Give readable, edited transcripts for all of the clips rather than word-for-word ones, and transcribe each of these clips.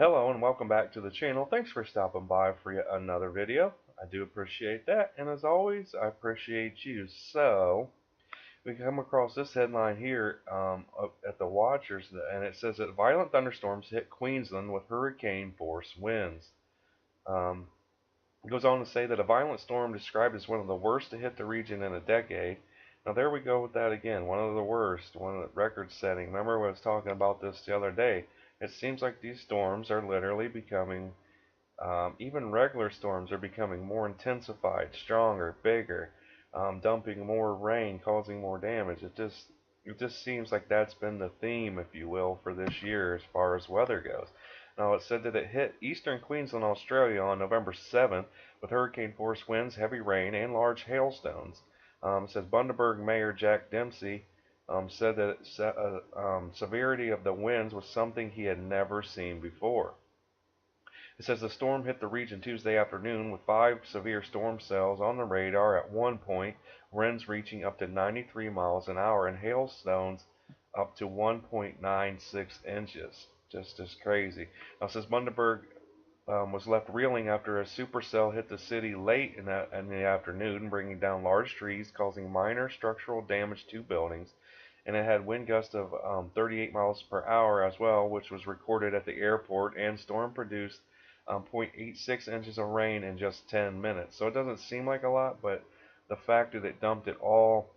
Hello and welcome back to the channel. Thanks for stopping by for yet another video. I do appreciate that, and as always, I appreciate you. So, we come across this headline here up at the Watchers, and it says that violent thunderstorms hit Queensland with hurricane force winds. It goes on to say that a violent storm described as one of the worst to hit the region in a decade. Now there we go with that again, one of the worst, one of the record setting. Remember I was talking about this the other day. It seems like these storms are literally becoming, even regular storms are becoming more intensified, stronger, bigger, dumping more rain, causing more damage. It just seems like that's been the theme, if you will, for this year as far as weather goes. Now, it said that it hit eastern Queensland, Australia on November 7th with hurricane force winds, heavy rain, and large hailstones. It says Bundaberg Mayor Jack Dempsey said that severity of the winds was something he had never seen before. It says the storm hit the region Tuesday afternoon with 5 severe storm cells on the radar at one point, winds reaching up to 93 miles an hour and hailstones up to 1.96 inches. Just crazy. Now, it says Bundaberg was left reeling after a supercell hit the city late in the afternoon, bringing down large trees, causing minor structural damage to buildings. And it had wind gusts of 38 miles per hour as well, which was recorded at the airport, and storm produced 0.86 inches of rain in just 10 minutes. So it doesn't seem like a lot, but the fact that it dumped it all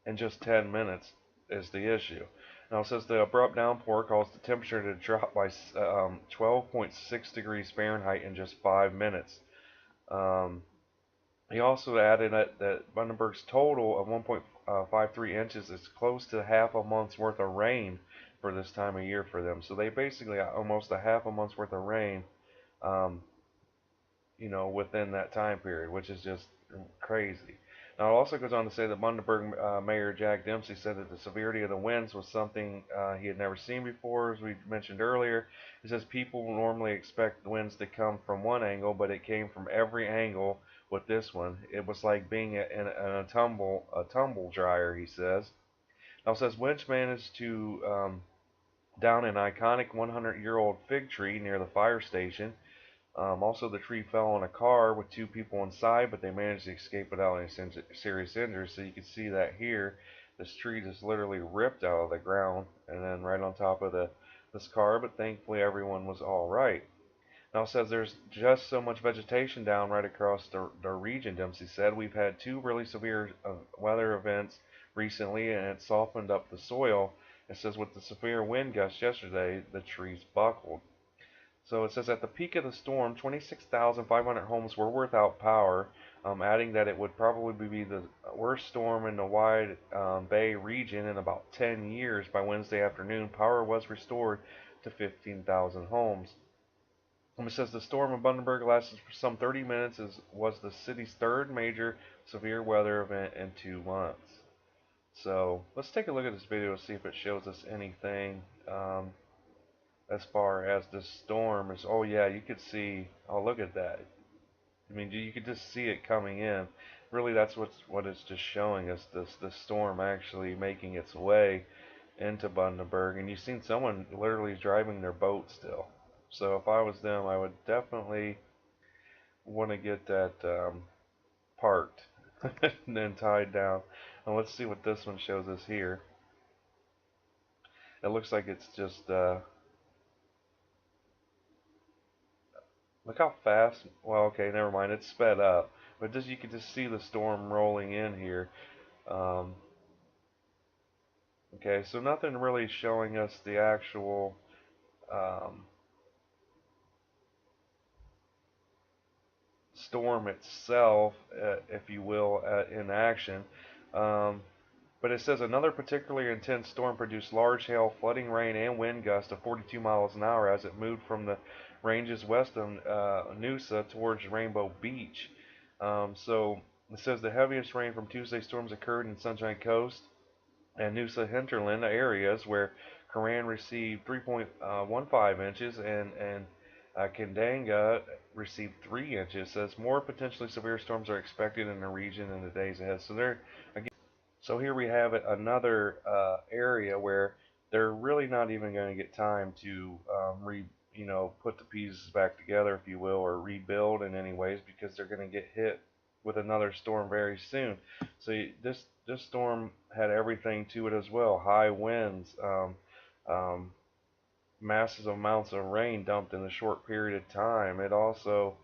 in just 10 minutes is the issue. Now, it says the abrupt downpour caused the temperature to drop by 12.6 degrees Fahrenheit in just 5 minutes. He also added that Bundaberg's total of 1.53 inches is close to half a month's worth of rain for this time of year for them. So they basically got almost a half a month's worth of rain, within that time period, which is just crazy. Now, it also goes on to say that Bundaberg Mayor Jack Dempsey said that the severity of the winds was something he had never seen before, as we mentioned earlier. He says people normally expect the winds to come from one angle, but it came from every angle with this one. It was like being in a tumble dryer, he says. Now, it says winds managed to down an iconic 100-year-old fig tree near the fire station. Also, the tree fell on a car with 2 people inside, but they managed to escape without any serious injuries. So you can see that here, this tree just literally ripped out of the ground and then right on top of this car, but thankfully everyone was all right. Now, it says there's just so much vegetation down right across the region, Dempsey said. We've had 2 really severe weather events recently, and it softened up the soil. It says with the severe wind gusts yesterday, the trees buckled. So it says at the peak of the storm, 26,500 homes were without power, adding that it would probably be the worst storm in the Wide Bay region in about 10 years. By Wednesday afternoon, power was restored to 15,000 homes. It says the storm in Bundaberg lasted for some 30 minutes, was the city's 3rd major severe weather event in 2 months. So let's take a look at this video to see if it shows us anything. As far as this storm is, oh yeah, you could see, oh look at that. I mean, you could just see it coming in. Really, that's what it's just showing us, this storm actually making its way into Bundaberg. And you've seen someone literally driving their boat still. So if I was them, I would definitely want to get that parked and then tied down. And let's see what this one shows us here. It looks like it's just look how fast. Well, okay, never mind. It's sped up, but you can just see the storm rolling in here. Okay, so nothing really showing us the actual storm itself, if you will, in action. But it says another particularly intense storm produced large hail, flooding rain, and wind gusts of 42 miles an hour as it moved from the ranges west of Noosa towards Rainbow Beach. So it says the heaviest rain from Tuesday's storms occurred in Sunshine Coast and Noosa hinterland areas, where Coran received 3.15 inches and Kandanga received 3 inches. It says more potentially severe storms are expected in the region in the days ahead. So here we have it, another area where they're really not even going to get time to put the pieces back together, if you will, or rebuild in any ways, because they're going to get hit with another storm very soon. So this storm had everything to it as well: high winds, um, massive amounts of rain dumped in a short period of time. It also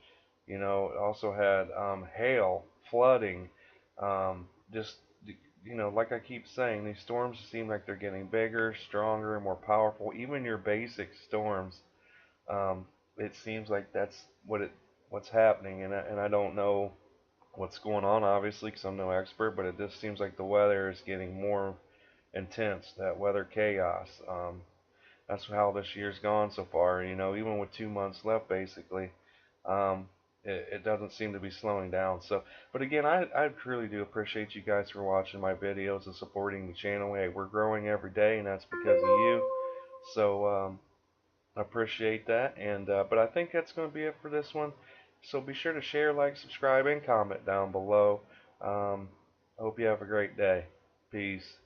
had hail, flooding, just like I keep saying, these storms seem like they're getting bigger, stronger, and more powerful. Even your basic storms, um, it seems like that's what's happening, and I don't know what's going on, obviously, because I'm no expert, but it just seems like the weather is getting more intense. That weather chaos. That's how this year's gone so far. Even with 2 months left, basically, um, it doesn't seem to be slowing down. So, but again, I truly do appreciate you guys for watching my videos and supporting the channel. Hey, we're growing every day, and that's because of you. So, I appreciate that. And but I think that's going to be it for this one. So be sure to share, like, subscribe, and comment down below. I hope you have a great day. Peace.